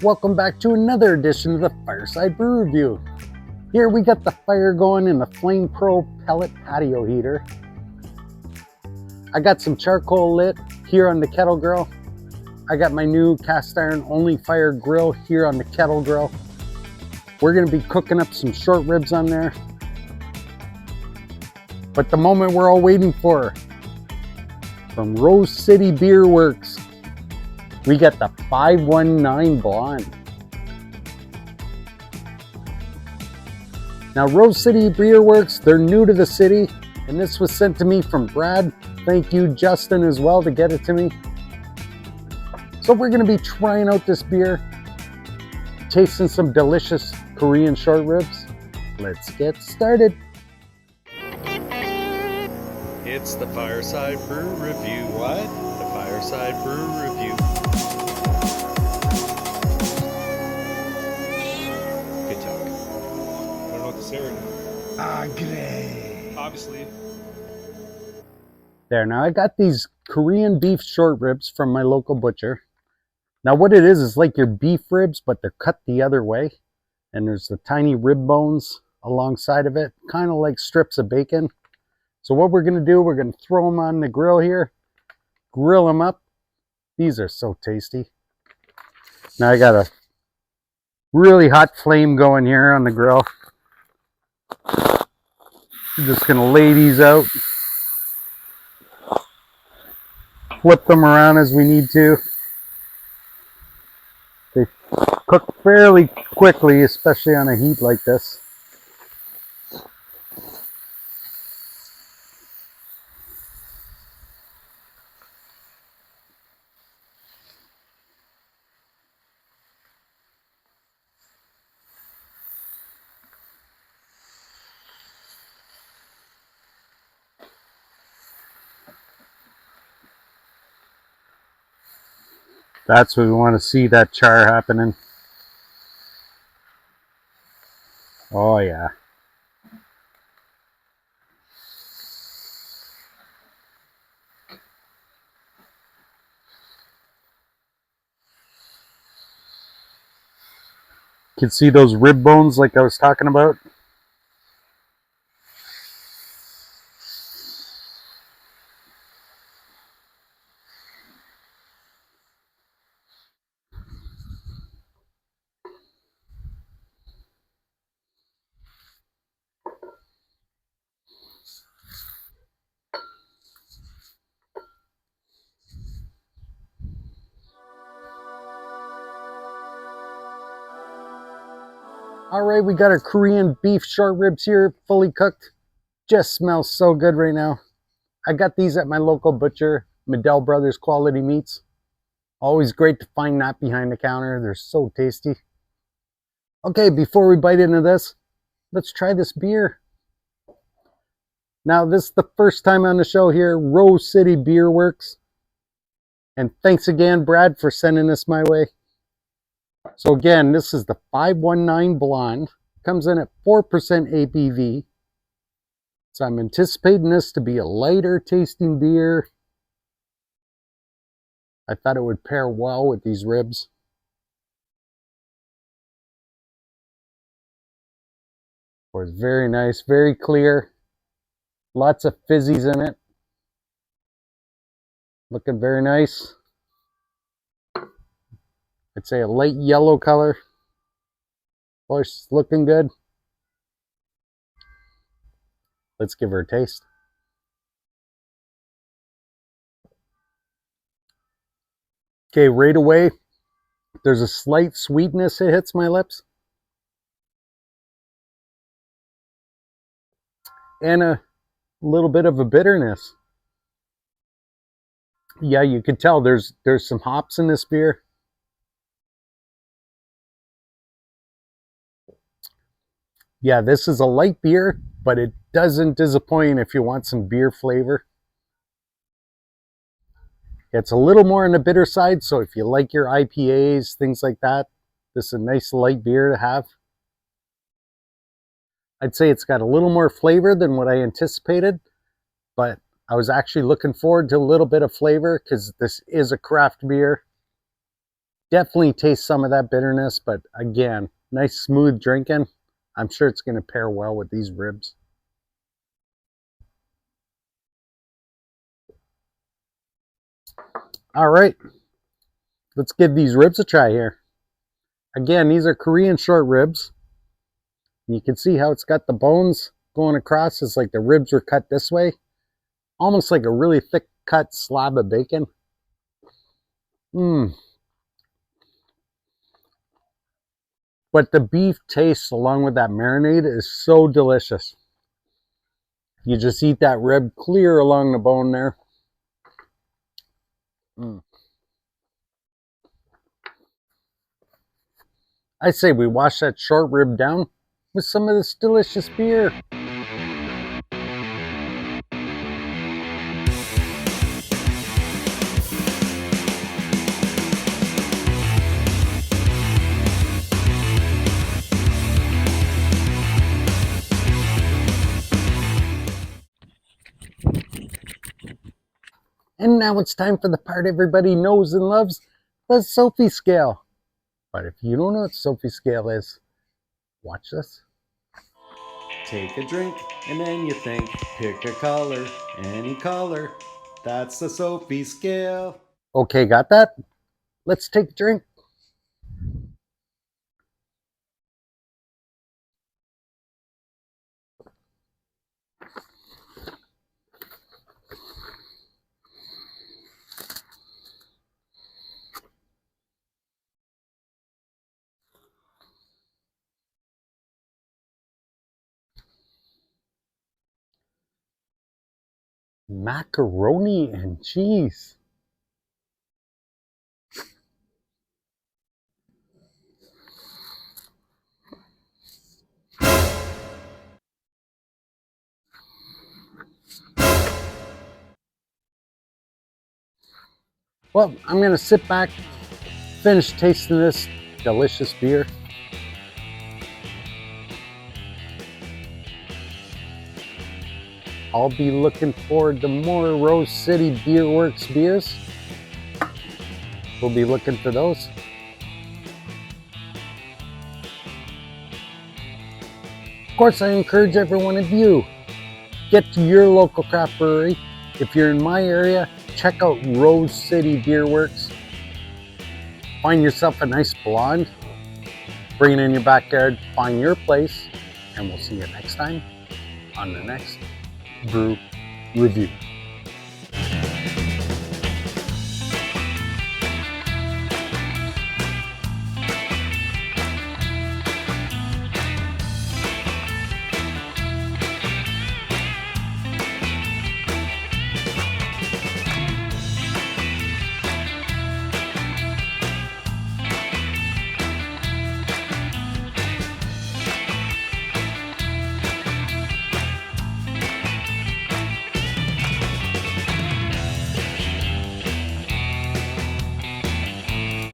Welcome back to another edition of the Fireside Brew Review. Here we got the fire going in the Flame Pro pellet patio heater. I got some charcoal lit here on the Kettle Grill. I got my new cast iron only fire grill here on the Kettle Grill. We're going to be cooking up some short ribs on there. But the moment we're all waiting for, from Rose City Beer Works, we got the 519 Blonde. Now, Rose City Beer Works, they're new to the city, and this was sent to me from Brad. Thank you, Justin, as well, to get it to me. So we're going to be trying out this beer, tasting some delicious Korean short ribs. Let's get started. It's the Fireside Brew Review. What? The Fireside Brew Review. Good talk. I don't know what to say right now. Great. Obviously. There, now I got these Korean beef short ribs from my local butcher. Now what it is like your beef ribs, but they're cut the other way. And there's the tiny rib bones alongside of it, kind of like strips of bacon. So what we're going to do, we're going to throw them on the grill here, grill them up. These are so tasty. Now I got a really hot flame going here on the grill. I'm just going to lay these out. Flip them around as we need to. They cook fairly quickly, especially on a heat like this. That's what we want to see, that char happening. Oh yeah. You can see those rib bones like I was talking about. Alright, we got our Korean beef short ribs here, fully cooked. Just smells so good right now. I got these at my local butcher, Medell Brothers Quality Meats. Always great to find that behind the counter. They're so tasty. Okay, before we bite into this, let's try this beer. Now, this is the first time on the show here, Rose City Beer Works. And thanks again, Brad, for sending this my way. So again, this is the 519 Blonde. Comes in at 4% ABV. So I'm anticipating this to be a lighter tasting beer. I thought it would pair well with these ribs. Of course, very nice, very clear. Lots of fizzies in it. Looking very nice. I'd say a light yellow color. Of course, looking good. Let's give her a taste. Okay, right away, there's a slight sweetness that hits my lips. And a little bit of a bitterness. Yeah, you can tell there's some hops in this beer. Yeah, this is a light beer, but it doesn't disappoint if you want some beer flavor. It's a little more on the bitter side, so if you like your IPAs, things like that, this is a nice light beer to have. I'd say it's got a little more flavor than what I anticipated, but I was actually looking forward to a little bit of flavor because this is a craft beer. Definitely taste some of that bitterness, but again, nice smooth drinking. I'm sure it's going to pair well with these ribs. All right, let's give these ribs a try here. Again, these are Korean short ribs. You can see how it's got the bones going across. It's like the ribs were cut this way. Almost like a really thick cut slab of bacon. But the beef taste along with that marinade is so delicious. You just eat that rib clear along the bone there. I say we wash that short rib down with some of this delicious beer. And now it's time for the part everybody knows and loves, the Sophie Scale. But if you don't know what Sophie Scale is, watch this. Take a drink and then you think, pick a color, any color. That's the Sophie Scale. Okay, got that? Let's take a drink. Macaroni and cheese. Well, I'm going to sit back, finish tasting this delicious beer. I'll be looking forward to more Rose City Beer Works beers. We'll be looking for those. Of course, I encourage every one of you, get to your local craft brewery. If you're in my area, check out Rose City Beer Works. Find yourself a nice blonde, bring it in your backyard, find your place, and we'll see you next time on the next Brew Review.